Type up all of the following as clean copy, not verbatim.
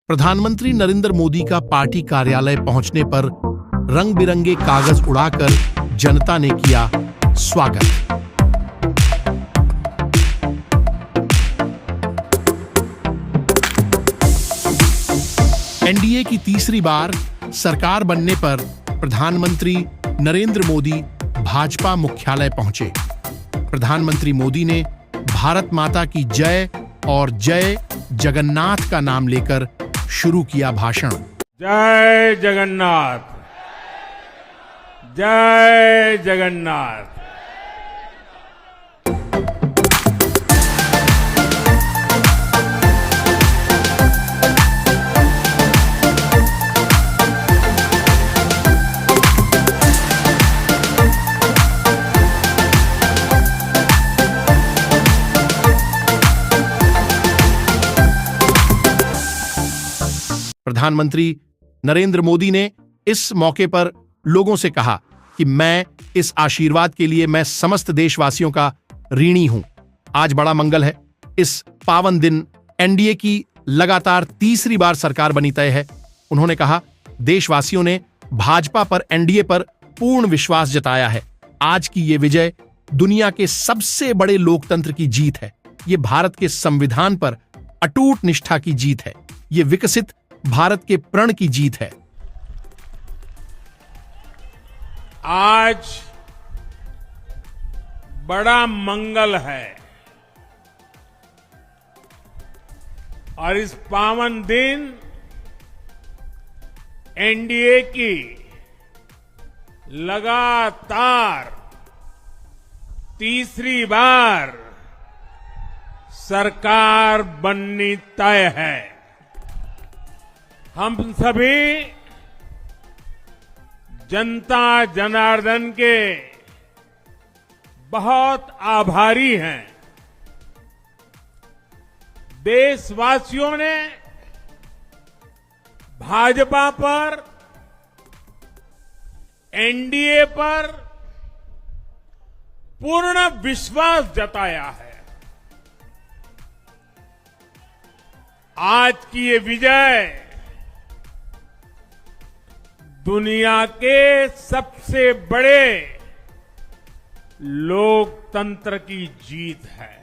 प्रधानमंत्री नरेंद्र मोदी का पार्टी कार्यालय पहुंचने पर रंग बिरंगे कागज उड़ाकर जनता ने किया स्वागत। एनडीए की तीसरी बार सरकार बनने पर प्रधानमंत्री नरेंद्र मोदी भाजपा मुख्यालय पहुंचे। प्रधानमंत्री मोदी ने भारत माता की जय और जय जगन्नाथ का नाम लेकर शुरू किया भाषण। जय जगन्नाथ, जय जगन्नाथ। प्रधानमंत्री नरेंद्र मोदी ने इस मौके पर लोगों से कहा कि मैं इस आशीर्वाद के लिए मैं समस्त देशवासियों का ऋणी हूं। आज बड़ा मंगल है। इस पावन दिन एनडीए की लगातार तीसरी बार सरकार बनी तय है। उन्होंने कहा, देशवासियों ने भाजपा पर, एनडीए पर पूर्ण विश्वास जताया है। आज की ये विजय दुनिया के सबसे बड़े लोकतंत्र की जीत है। ये भारत के संविधान पर अटूट निष्ठा की जीत है। ये विकसित भारत के प्रण की जीत है। आज बड़ा मंगल है और इस पावन दिन एनडीए की लगातार तीसरी बार सरकार बननी तय है। हम सभी जनता जनार्दन के बहुत आभारी हैं। देशवासियों ने भाजपा पर, एनडीए पर पूर्ण विश्वास जताया है। आज की ये विजय दुनिया के सबसे बड़े लोकतंत्र की जीत है।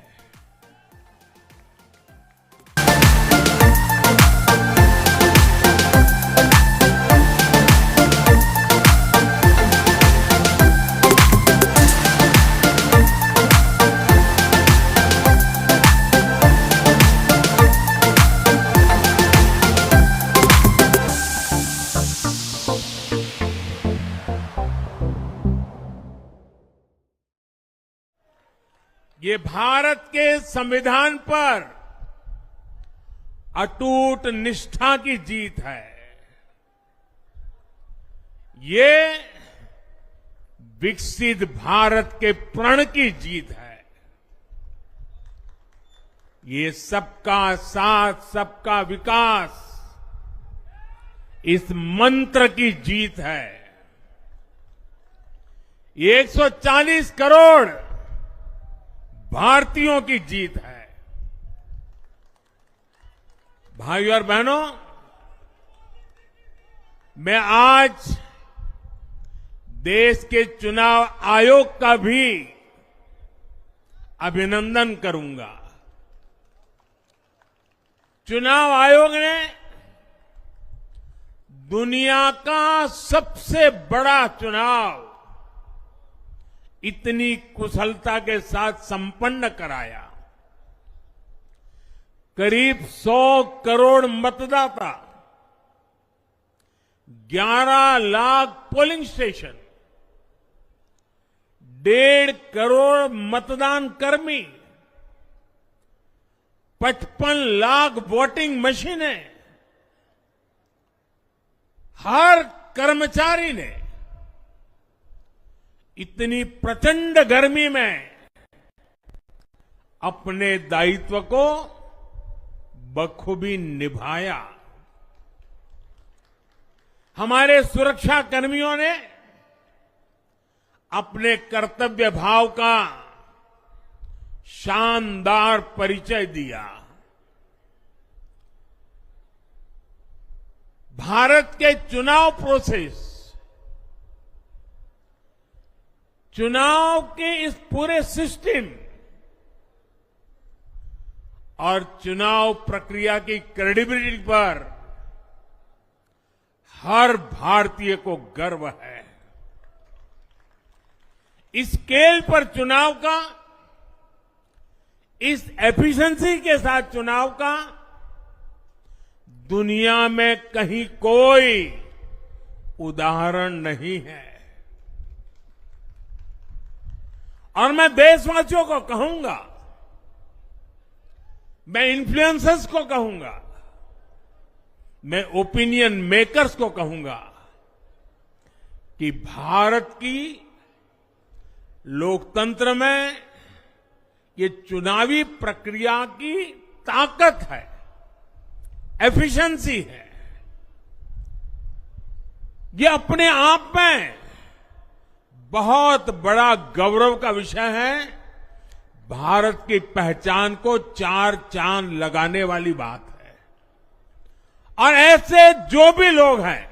ये भारत के संविधान पर अटूट निष्ठा की जीत है। ये विकसित भारत के प्रण की जीत है। ये सबका साथ, सबका विकास, इस मंत्र की जीत है। ये 140 करोड़ भारतीयों की जीत है। भाइयों और बहनों, मैं आज देश के चुनाव आयोग का भी अभिनंदन करूंगा। चुनाव आयोग ने दुनिया का सबसे बड़ा चुनाव इतनी कुशलता के साथ संपन्न कराया। करीब 100 करोड़ मतदाता, 11 लाख पोलिंग स्टेशन, 1.5 करोड़ मतदान कर्मी, 55 लाख वोटिंग मशीनें, हर कर्मचारी ने इतनी प्रचंड गर्मी में अपने दायित्व को बखूबी निभाया। हमारे सुरक्षा कर्मियों ने अपने कर्तव्य भाव का शानदार परिचय दिया। भारत के चुनाव प्रोसेस, चुनाव के इस पूरे सिस्टम और चुनाव प्रक्रिया की क्रेडिबिलिटी पर हर भारतीय को गर्व है। इस स्केल पर चुनाव का, इस एफिशिएंसी के साथ चुनाव का दुनिया में कहीं कोई उदाहरण नहीं है। और मैं देशवासियों को कहूंगा, मैं इन्फ्लुएंसर्स को कहूंगा, मैं ओपिनियन मेकर्स को कहूंगा कि भारत की लोकतंत्र में ये चुनावी प्रक्रिया की ताकत है, एफिशिएंसी है। ये अपने आप में बहुत बड़ा गौरव का विषय है। भारत की पहचान को चार चांद लगाने वाली बात है। और ऐसे जो भी लोग हैं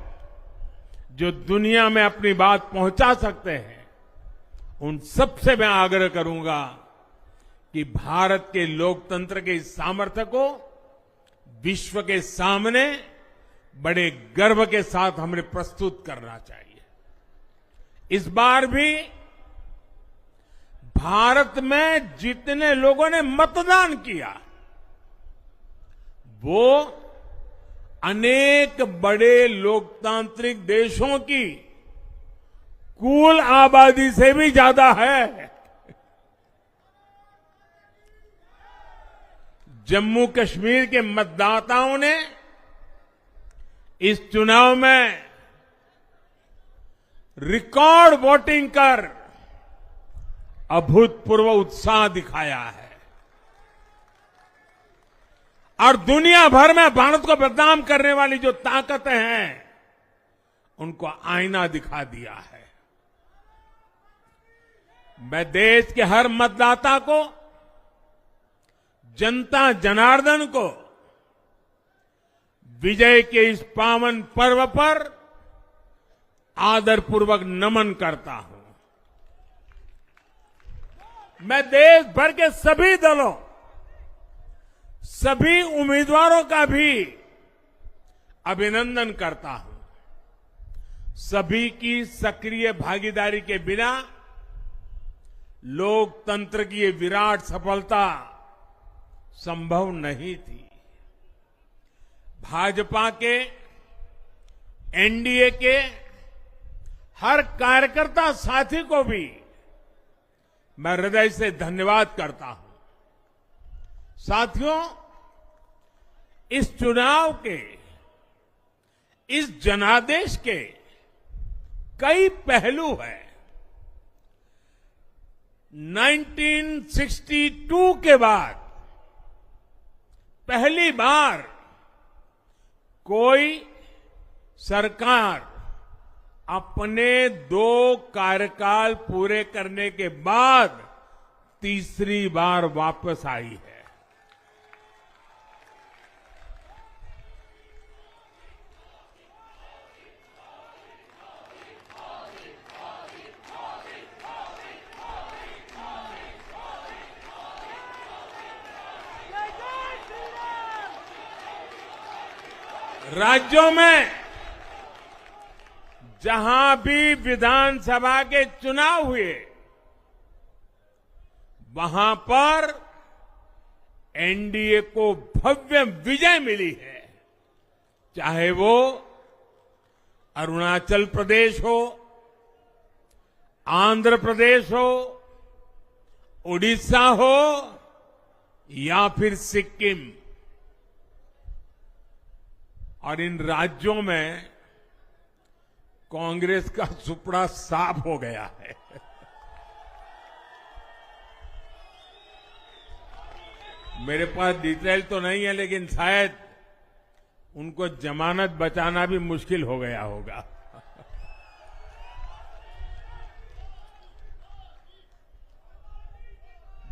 जो दुनिया में अपनी बात पहुंचा सकते हैं, उन सबसे मैं आग्रह करूंगा कि भारत के लोकतंत्र के इस सामर्थ्य को विश्व के सामने बड़े गर्व के साथ हमें प्रस्तुत करना चाहिए। इस बार भी भारत में जितने लोगों ने मतदान किया, वो अनेक बड़े लोकतांत्रिक देशों की कुल आबादी से भी ज्यादा है। जम्मू कश्मीर के मतदाताओं ने इस चुनाव में रिकॉर्ड वोटिंग कर अभूतपूर्व उत्साह दिखाया है और दुनिया भर में भारत को बदनाम करने वाली जो ताकतें हैं, उनको आईना दिखा दिया है। मैं देश के हर मतदाता को, जनता जनार्दन को विजय के इस पावन पर्व पर आदरपूर्वक नमन करता हूं। मैं देश भर के सभी दलों, सभी उम्मीदवारों का भी अभिनंदन करता हूं। सभी की सक्रिय भागीदारी के बिना लोकतंत्र की ये विराट सफलता संभव नहीं थी। भाजपा के, एनडीए के हर कार्यकर्ता साथी को भी मैं हृदय से धन्यवाद करता हूं। साथियों, इस चुनाव के, इस जनादेश के कई पहलू हैं। 1962 के बाद पहली बार कोई सरकार अपने 2 कार्यकाल पूरे करने के बाद तीसरी बार वापस आई है। राज्यों में जहां भी विधानसभा के चुनाव हुए, वहां पर एनडीए को भव्य विजय मिली है। चाहे वो अरुणाचल प्रदेश हो, आंध्र प्रदेश हो, उड़ीसा हो या फिर सिक्किम। और इन राज्यों में कांग्रेस का सुपड़ा साफ हो गया है। मेरे पास डिटेल तो नहीं है, लेकिन शायद उनको जमानत बचाना भी मुश्किल हो गया होगा।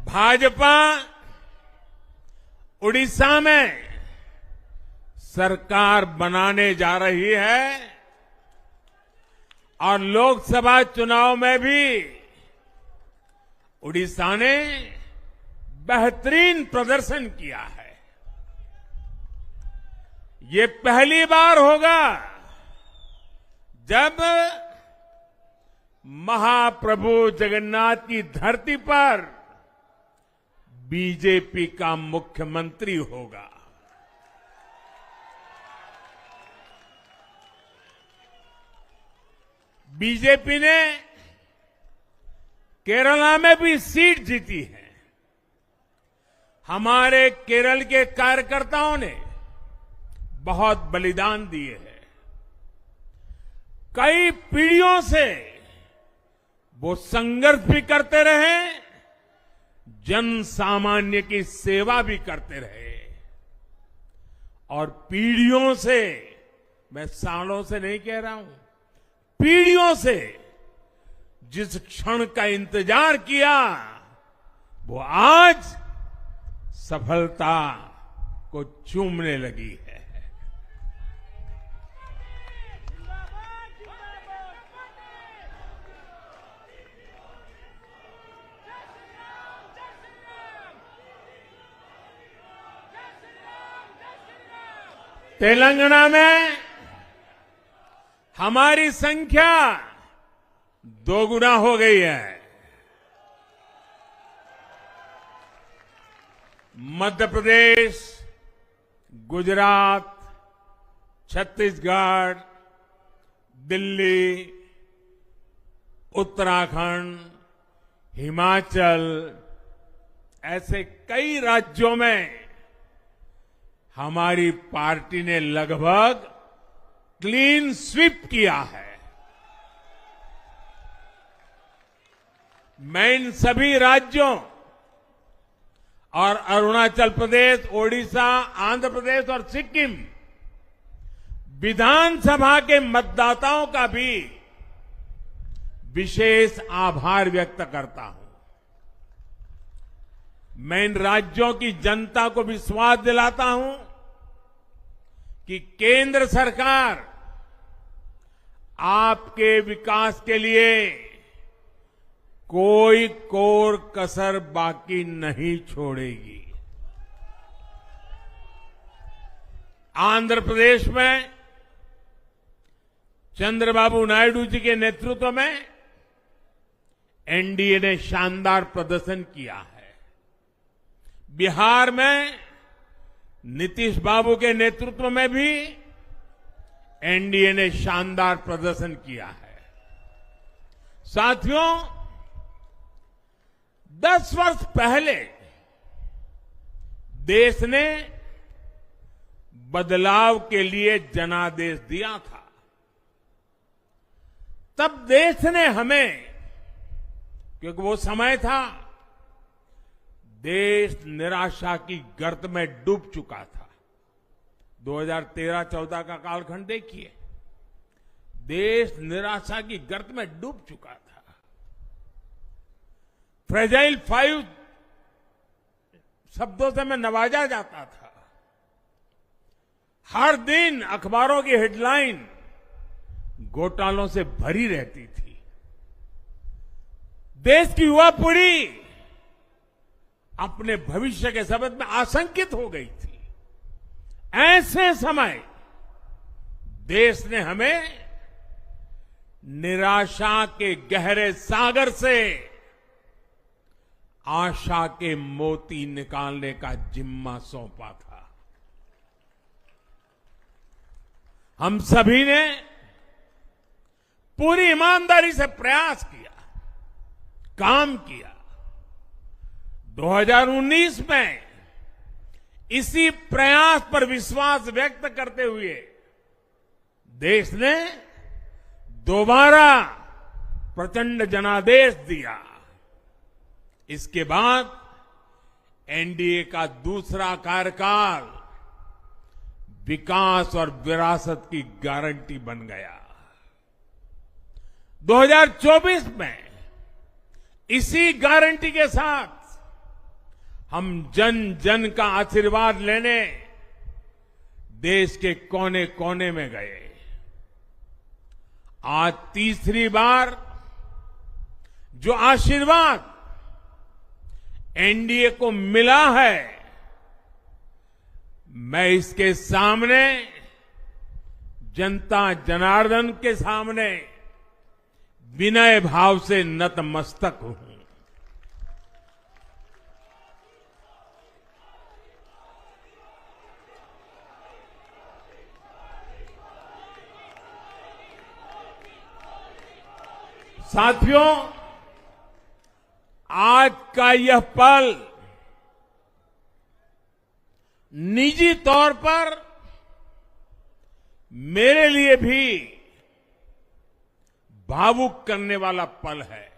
भाजपा उड़ीसा में सरकार बनाने जा रही है और लोकसभा चुनाव में भी उड़ीसा ने बेहतरीन प्रदर्शन किया है। ये पहली बार होगा जब महाप्रभु जगन्नाथ की धरती पर बीजेपी का मुख्यमंत्री होगा। बीजेपी ने केरला में भी सीट जीती है। हमारे केरल के कार्यकर्ताओं ने बहुत बलिदान दिए हैं। कई पीढ़ियों से वो संघर्ष भी करते रहे, जन सामान्य की सेवा भी करते रहे और पीढ़ियों से, मैं सालों से नहीं कह रहा हूं, पीढ़ियों से जिस क्षण का इंतजार किया वो आज सफलता को चूमने लगी है। तेलंगाना में हमारी संख्या दोगुना हो गई है। मध्य प्रदेश, गुजरात, छत्तीसगढ़, दिल्ली, उत्तराखंड, हिमाचल, ऐसे कई राज्यों में हमारी पार्टी ने लगभग क्लीन स्वीप किया है। मैं इन सभी राज्यों और अरुणाचल प्रदेश, ओडिशा, आंध्र प्रदेश और सिक्किम विधानसभा के मतदाताओं का भी विशेष आभार व्यक्त करता हूं। मैं इन राज्यों की जनता को विश्वास दिलाता हूं कि केंद्र सरकार आपके विकास के लिए कोई कोर कसर बाकी नहीं छोड़ेगी। आंध्र प्रदेश में चंद्रबाबू नायडू जी के नेतृत्व में एनडीए ने शानदार प्रदर्शन किया है। बिहार में नीतीश बाबू के नेतृत्व में भी एनडीए ने शानदार प्रदर्शन किया है। साथियों, 10 वर्ष पहले देश ने बदलाव के लिए जनादेश दिया था। तब देश ने हमें, क्योंकि वो समय था देश निराशा की गर्त में डूब चुका था। 2013-14 का कालखंड देखिए, देश निराशा की गर्त में डूब चुका था। फ्रेजाइल 5 शब्दों से मैं नवाजा जाता था। हर दिन अखबारों की हेडलाइन घोटालों से भरी रहती थी। देश की युवा पीढ़ी अपने भविष्य के संबंध में आशंकित हो गई थी। ऐसे समय देश ने हमें निराशा के गहरे सागर से आशा के मोती निकालने का जिम्मा सौंपा था। हम सभी ने पूरी ईमानदारी से प्रयास किया, काम किया। 2019 में इसी प्रयास पर विश्वास व्यक्त करते हुए देश ने दोबारा प्रचंड जनादेश दिया। इसके बाद एनडीए का दूसरा कार्यकाल विकास और विरासत की गारंटी बन गया। 2024 में इसी गारंटी के साथ हम जन जन का आशीर्वाद लेने देश के कोने कोने में गए। आज तीसरी बार जो आशीर्वाद एनडीए को मिला है, मैं इसके सामने, जनता जनार्दन के सामने विनय भाव से नतमस्तक हूं। साथियों, आज का यह पल निजी तौर पर मेरे लिए भी भावुक करने वाला पल है।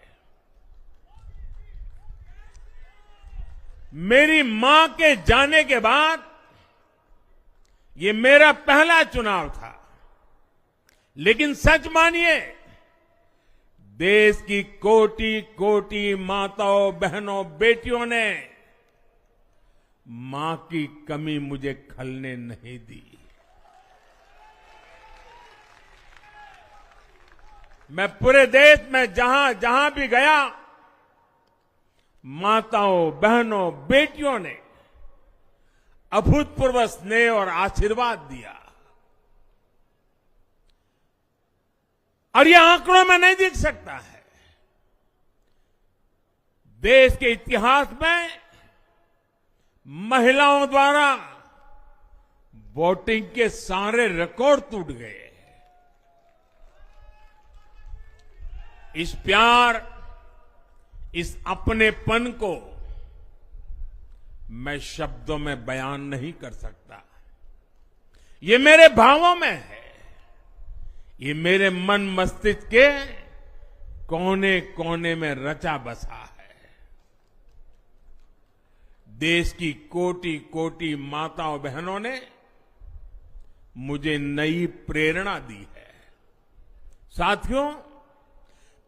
मेरी मां के जाने के बाद ये मेरा पहला चुनाव था, लेकिन सच मानिए, देश की कोटि कोटि माताओं, बहनों, बेटियों ने मां की कमी मुझे खलने नहीं दी। मैं पूरे देश में जहां जहां भी गया, माताओं, बहनों, बेटियों ने अभूतपूर्व स्नेह और आशीर्वाद दिया। और यह आंकड़ों में नहीं दिख सकता है। देश के इतिहास में महिलाओं द्वारा वोटिंग के सारे रिकॉर्ड टूट गए। इस प्यार, इस अपनेपन को मैं शब्दों में बयान नहीं कर सकता। ये मेरे भावों में है। ये मेरे मन मस्तिष्क के कोने कोने में रचा बसा है। देश की कोटि कोटि माताओं बहनों ने मुझे नई प्रेरणा दी है। साथियों,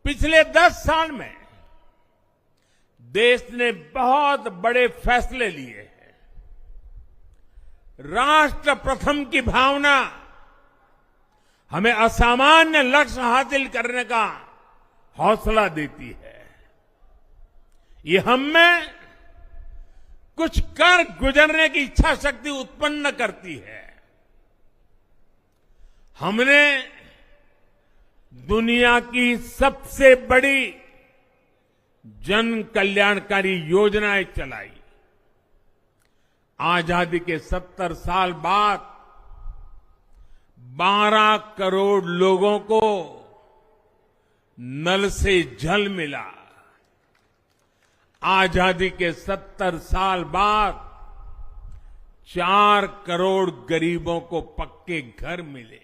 पिछले 10 साल में देश ने बहुत बड़े फैसले लिए हैं। राष्ट्र प्रथम की भावना हमें असामान्य लक्ष्य हासिल करने का हौसला देती है। ये हम में कुछ कर गुजरने की इच्छा शक्ति उत्पन्न करती है। हमने दुनिया की सबसे बड़ी जन कल्याणकारी योजनाएं चलाई। आजादी के 70 साल बाद 12 करोड़ लोगों को नल से जल मिला। आजादी के 70 साल बाद 4 करोड़ गरीबों को पक्के घर मिले।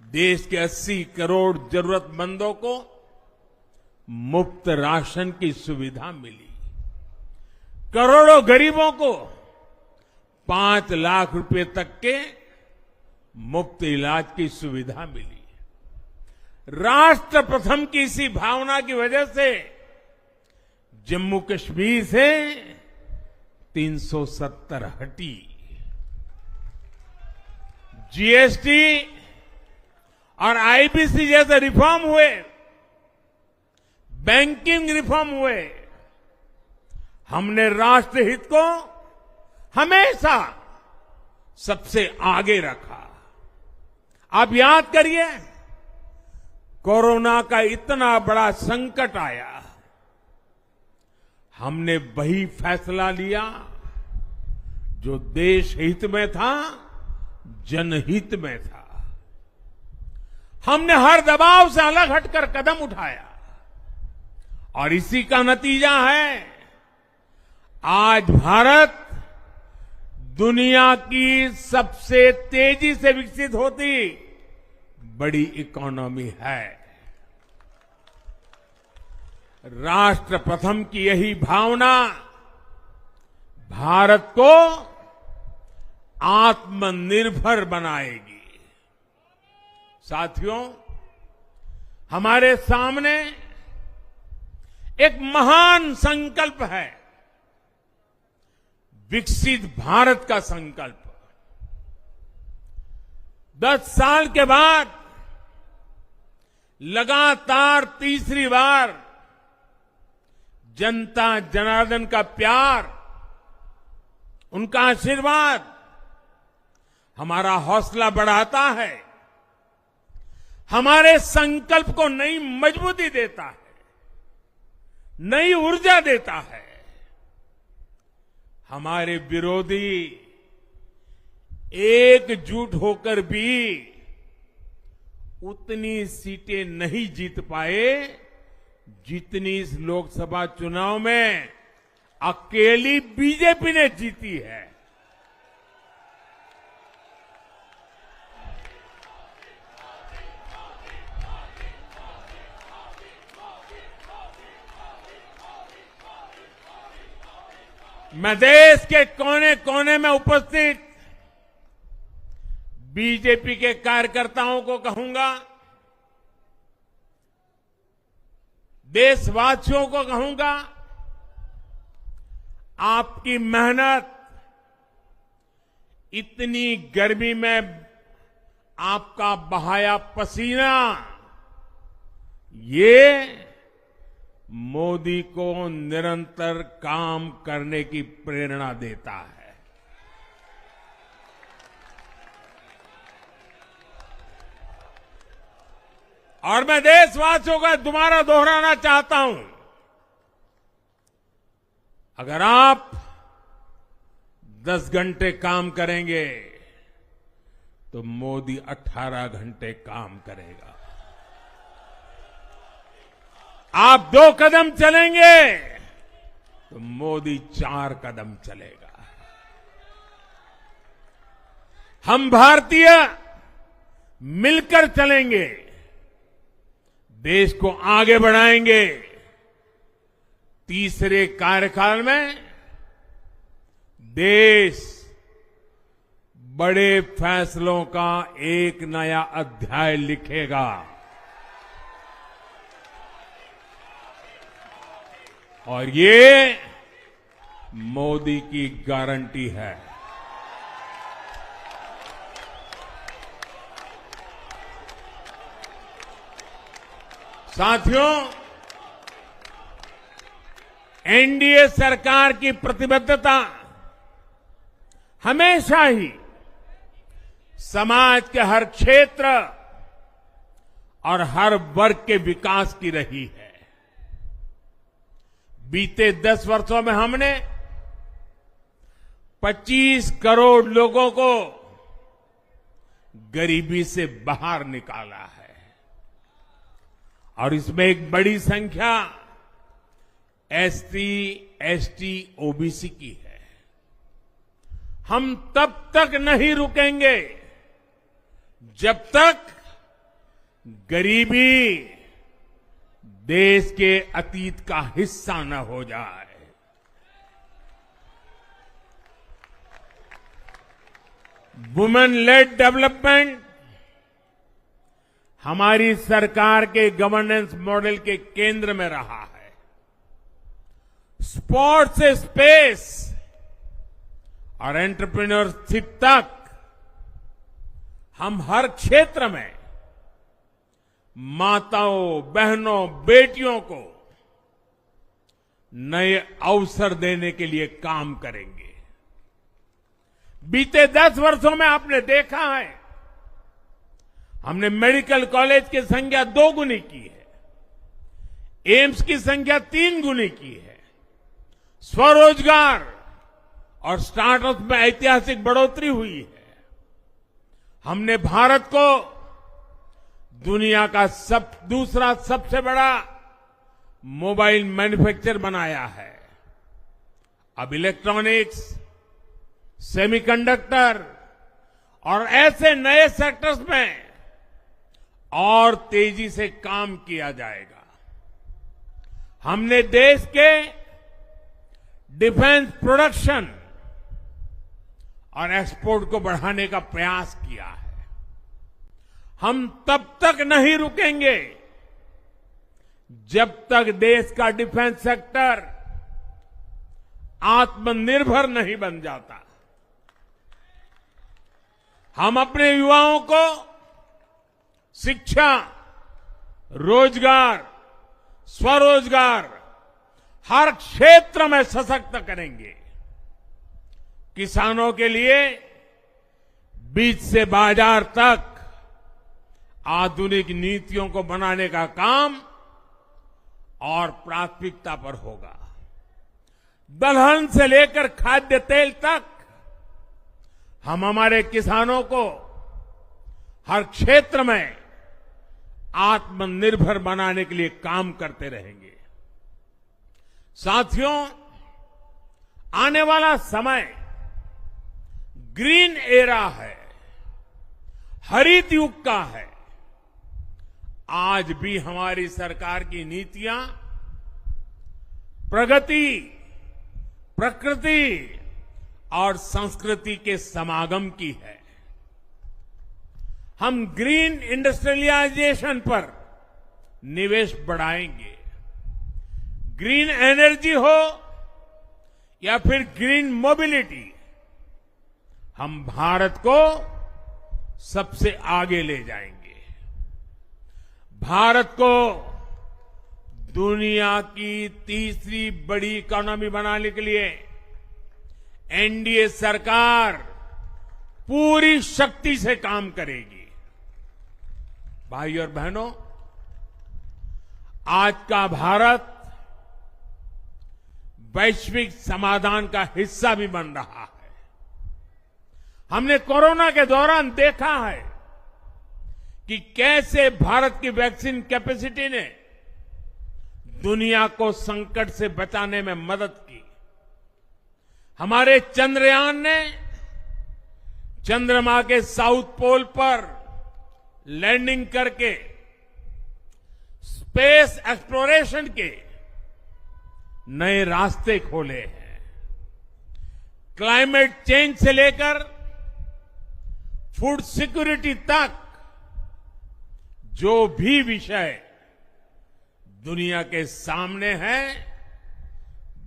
देश के 80 करोड़ जरूरतमंदों को मुफ्त राशन की सुविधा मिली। करोड़ों गरीबों को 5 लाख रुपए तक के मुफ्त इलाज की सुविधा मिली। राष्ट्र प्रथम की इसी भावना की वजह से जम्मू कश्मीर से 370 हटी। जीएसटी और आईबीसी जैसे रिफॉर्म हुए, बैंकिंग रिफॉर्म हुए। हमने राष्ट्रहित को हमेशा सबसे आगे रखा। आप याद करिए, कोरोना का इतना बड़ा संकट आया, हमने वही फैसला लिया जो देश हित में था, जनहित में था। हमने हर दबाव से अलग हटकर कदम उठाया और इसी का नतीजा है आज भारत दुनिया की सबसे तेजी से विकसित होती बड़ी इकोनॉमी है। राष्ट्र प्रथम की यही भावना भारत को आत्मनिर्भर बनाएगी। साथियों, हमारे सामने एक महान संकल्प है, विकसित भारत का संकल्प। 10 साल के बाद लगातार तीसरी बार जनता जनार्दन का प्यार, उनका आशीर्वाद हमारा हौसला बढ़ाता है, हमारे संकल्प को नई मजबूती देता है, नई ऊर्जा देता है। हमारे विरोधी एकजुट होकर भी उतनी सीटें नहीं जीत पाए जितनी इस लोकसभा चुनाव में अकेली बीजेपी ने जीती है। मैं देश के कोने कोने में उपस्थित बीजेपी के कार्यकर्ताओं को कहूंगा, देशवासियों को कहूंगा, आपकी मेहनत, इतनी गर्मी में आपका बहाया पसीना, ये मोदी को निरंतर काम करने की प्रेरणा देता है। और मैं देशवासियों का दोबारा दोहराना चाहता हूं, अगर आप 10 घंटे काम करेंगे तो मोदी 18 घंटे काम करेगा। आप 2 कदम चलेंगे तो मोदी 4 कदम चलेगा। हम भारतीय मिलकर चलेंगे, देश को आगे बढ़ाएंगे। तीसरे कार्यकाल में देश बड़े फैसलों का एक नया अध्याय लिखेगा। और ये मोदी की गारंटी है। साथियों, एनडीए सरकार की प्रतिबद्धता हमेशा ही समाज के हर क्षेत्र और हर वर्ग के विकास की रही है। बीते 10 वर्षों में हमने 25 करोड़ लोगों को गरीबी से बाहर निकाला है और इसमें एक बड़ी संख्या एसटी, एसटी, ओबीसी की है। हम तब तक नहीं रुकेंगे जब तक गरीबी देश के अतीत का हिस्सा न हो जाए। वुमेन लेड डेवलपमेंट हमारी सरकार के गवर्नेंस मॉडल के केंद्र में रहा है। स्पोर्ट्स से स्पेस और एंटरप्रेन्योरशिप तक हम हर क्षेत्र में माताओं, बहनों, बेटियों को नए अवसर देने के लिए काम करेंगे। बीते 10 वर्षों में आपने देखा है, हमने मेडिकल कॉलेज की संख्या 2 गुनी की है, एम्स की संख्या 3 गुनी की है, स्वरोजगार और स्टार्टअप में ऐतिहासिक बढ़ोतरी हुई है। हमने भारत को दुनिया का दूसरा सबसे बड़ा मोबाइल मैन्युफैक्चर बनाया है। अब इलेक्ट्रॉनिक्स, सेमीकंडक्टर और ऐसे नए सेक्टर्स में और तेजी से काम किया जाएगा। हमने देश के डिफेंस प्रोडक्शन और एक्सपोर्ट को बढ़ाने का प्रयास किया है। हम तब तक नहीं रुकेंगे जब तक देश का डिफेंस सेक्टर आत्मनिर्भर नहीं बन जाता। हम अपने युवाओं को शिक्षा, रोजगार, स्वरोजगार हर क्षेत्र में सशक्त करेंगे। किसानों के लिए बीज से बाजार तक आधुनिक नीतियों को बनाने का काम और प्राथमिकता पर होगा। दलहन से लेकर खाद्य तेल तक हम हमारे किसानों को हर क्षेत्र में आत्मनिर्भर बनाने के लिए काम करते रहेंगे। साथियों, आने वाला समय ग्रीन एरा है, हरित युग का है। आज भी हमारी सरकार की नीतियां प्रगति, प्रकृति और संस्कृति के समागम की है। हम ग्रीन इंडस्ट्रियलाइजेशन पर निवेश बढ़ाएंगे। ग्रीन एनर्जी हो या फिर ग्रीन मोबिलिटी, हम भारत को सबसे आगे ले जाएंगे। भारत को दुनिया की तीसरी बड़ी इकोनॉमी बनाने के लिए एनडीए सरकार पूरी शक्ति से काम करेगी। भाई और बहनों, आज का भारत वैश्विक समाधान का हिस्सा भी बन रहा है। हमने कोरोना के दौरान देखा है कि कैसे भारत की वैक्सीन कैपेसिटी ने दुनिया को संकट से बचाने में मदद की। हमारे चंद्रयान ने चंद्रमा के साउथ पोल पर लैंडिंग करके स्पेस एक्सप्लोरेशन के नए रास्ते खोले हैं। क्लाइमेट चेंज से लेकर फूड सिक्योरिटी तक जो भी विषय दुनिया के सामने है,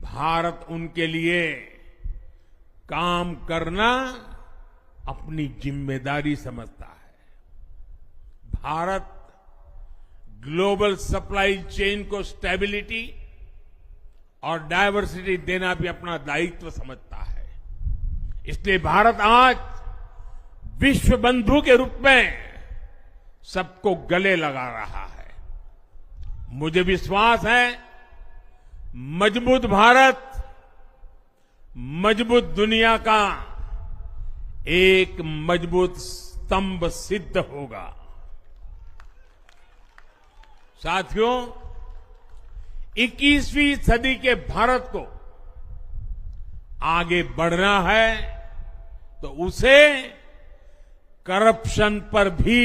भारत उनके लिए काम करना अपनी जिम्मेदारी समझता है। भारत ग्लोबल सप्लाई चेन को स्टेबिलिटी और डायवर्सिटी देना भी अपना दायित्व समझता है। इसलिए भारत आज विश्व बंधु के रूप में सबको गले लगा रहा है। मुझे विश्वास है, मजबूत भारत मजबूत दुनिया का एक मजबूत स्तंभ सिद्ध होगा। साथियों, 21वीं सदी के भारत को आगे बढ़ना है तो उसे करप्शन पर भी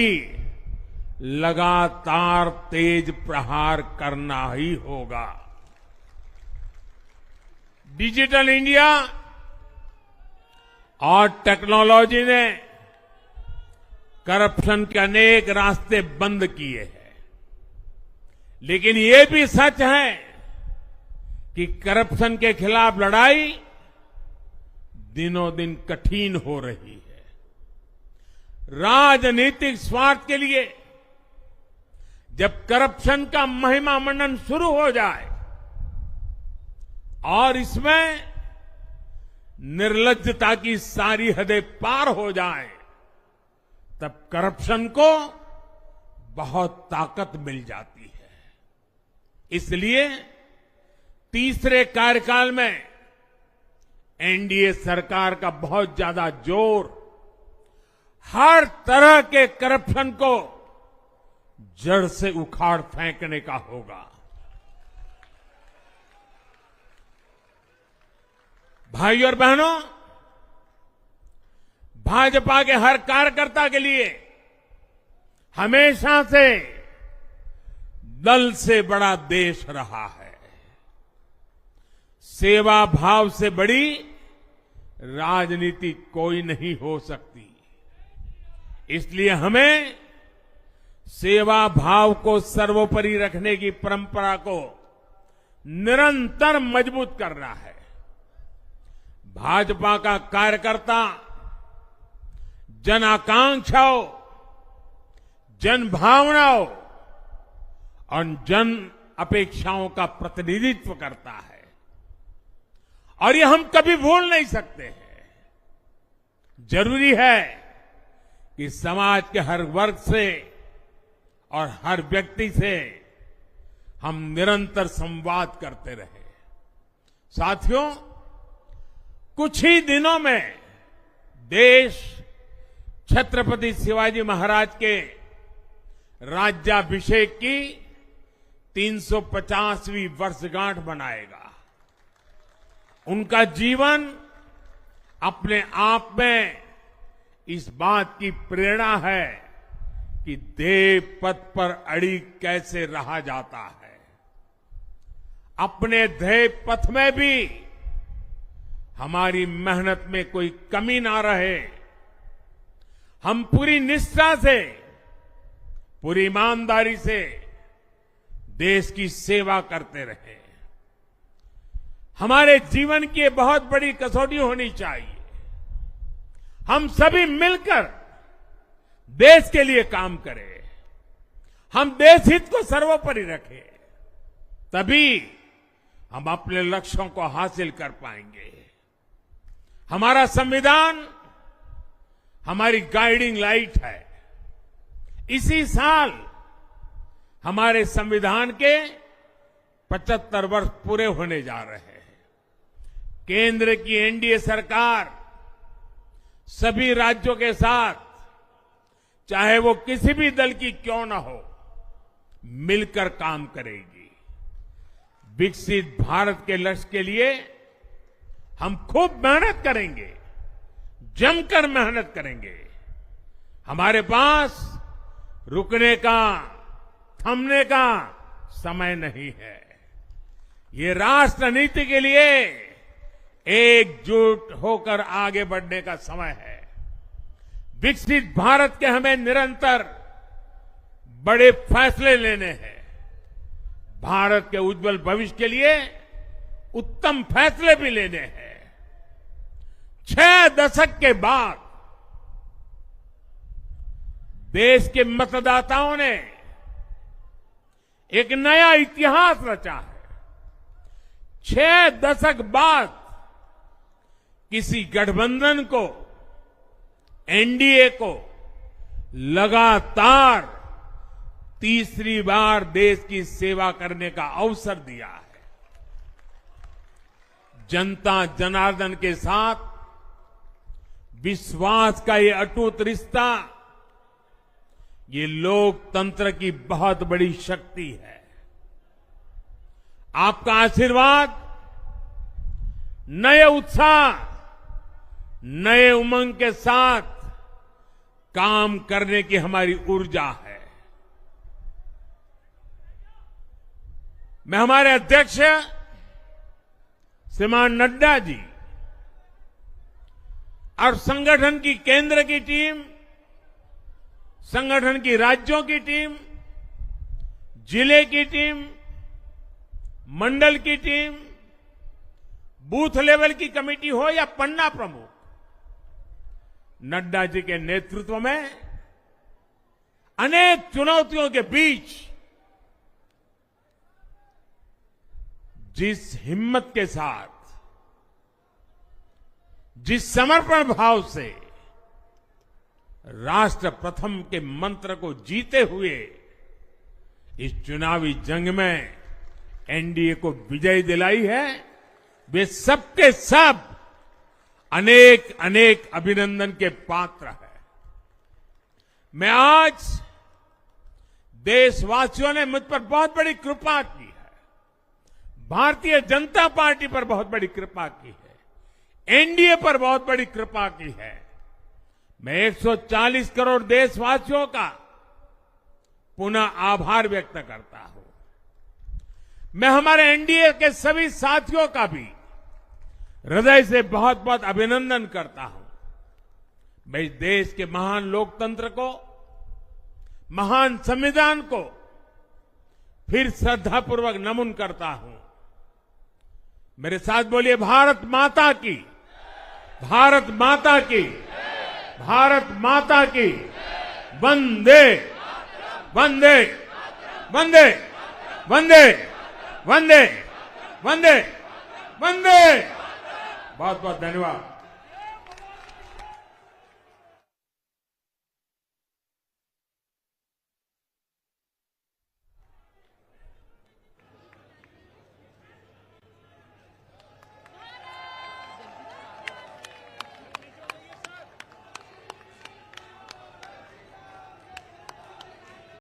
लगातार तेज प्रहार करना ही होगा। डिजिटल इंडिया और टेक्नोलॉजी ने करप्शन के अनेक रास्ते बंद किए हैं, लेकिन ये भी सच है कि करप्शन के खिलाफ लड़ाई दिनों दिन कठिन हो रही है। राजनीतिक स्वार्थ के लिए जब करप्शन का महिमा मंडन शुरू हो जाए और इसमें निर्लज्जता की सारी हदें पार हो जाए, तब करप्शन को बहुत ताकत मिल जाती है। इसलिए तीसरे कार्यकाल में एनडीए सरकार का बहुत ज्यादा जोर हर तरह के करप्शन को जड़ से उखाड़ फेंकने का होगा। भाई और बहनों, भाजपा के हर कार्यकर्ता के लिए हमेशा से दल से बड़ा देश रहा है। सेवा भाव से बड़ी राजनीति कोई नहीं हो सकती। इसलिए हमें सेवा भाव को सर्वोपरि रखने की परंपरा को निरंतर मजबूत करना है। भाजपा का कार्यकर्ता जन आकांक्षाओं, जन भावनाओं और जन अपेक्षाओं का प्रतिनिधित्व करता है और ये हम कभी भूल नहीं सकते हैं। जरूरी है कि समाज के हर वर्ग से और हर व्यक्ति से हम निरंतर संवाद करते रहे। साथियों, कुछ ही दिनों में देश छत्रपति शिवाजी महाराज के राज्याभिषेक की 350वीं वर्षगांठ मनाएगा। उनका जीवन अपने आप में इस बात की प्रेरणा है कि देव पथ पर अड़ी कैसे रहा जाता है। अपने ध्येय पथ में भी हमारी मेहनत में कोई कमी ना रहे। हम पूरी निष्ठा से, पूरी ईमानदारी से देश की सेवा करते रहे। हमारे जीवन की ये बहुत बड़ी कसौटी होनी चाहिए। हम सभी मिलकर देश के लिए काम करें, हम देश हित को सर्वोपरि रखें, तभी हम अपने लक्ष्यों को हासिल कर पाएंगे। हमारा संविधान हमारी गाइडिंग लाइट है। इसी साल हमारे संविधान के 75 वर्ष पूरे होने जा रहे हैं। केंद्र की एनडीए सरकार सभी राज्यों के साथ, चाहे वो किसी भी दल की क्यों न हो, मिलकर काम करेगी। विकसित भारत के लक्ष्य के लिए हम खूब मेहनत करेंगे, जमकर मेहनत करेंगे। हमारे पास रुकने का, थमने का समय नहीं है। ये राष्ट्र नीति के लिए एकजुट होकर आगे बढ़ने का समय है। विकसित भारत के हमें निरंतर बड़े फैसले लेने हैं। भारत के उज्जवल भविष्य के लिए उत्तम फैसले भी लेने हैं। 6 दशक के बाद देश के मतदाताओं ने एक नया इतिहास रचा है। 6 दशक बाद किसी गठबंधन को, एनडीए को लगातार तीसरी बार देश की सेवा करने का अवसर दिया है। जनता जनार्दन के साथ विश्वास का ये अटूट रिश्ता, ये लोकतंत्र की बहुत बड़ी शक्ति है। आपका आशीर्वाद नए उत्साह, नए उमंग के साथ काम करने की हमारी ऊर्जा है। मैं हमारे अध्यक्ष श्रीमान नड्डा जी और संगठन की केंद्र की टीम, संगठन की राज्यों की टीम, जिले की टीम, मंडल की टीम, बूथ लेवल की कमेटी हो या पन्ना प्रमुख, नड्डा जी के नेतृत्व में अनेक चुनौतियों के बीच जिस हिम्मत के साथ, जिस समर्पण भाव से राष्ट्र प्रथम के मंत्र को जीते हुए इस चुनावी जंग में एनडीए को विजय दिलाई है, वे सबके सब अनेक अनेक अभिनंदन के पात्र हैं। मैं आज देशवासियों ने मुझ पर बहुत बड़ी कृपा की है, भारतीय जनता पार्टी पर बहुत बड़ी कृपा की है, एनडीए पर बहुत बड़ी कृपा की है। मैं 140 करोड़ देशवासियों का पुनः आभार व्यक्त करता हूं। मैं हमारे एनडीए के सभी साथियों का भी हृदय से बहुत बहुत अभिनंदन करता हूं। मैं इस देश के महान लोकतंत्र को, महान संविधान को फिर श्रद्धापूर्वक नमन करता हूं। मेरे साथ बोलिए, भारत माता की, भारत माता की। भारत माता की वंदे वंदे वंदे वंदे वंदे वंदे वंदे। बहुत बहुत धन्यवाद।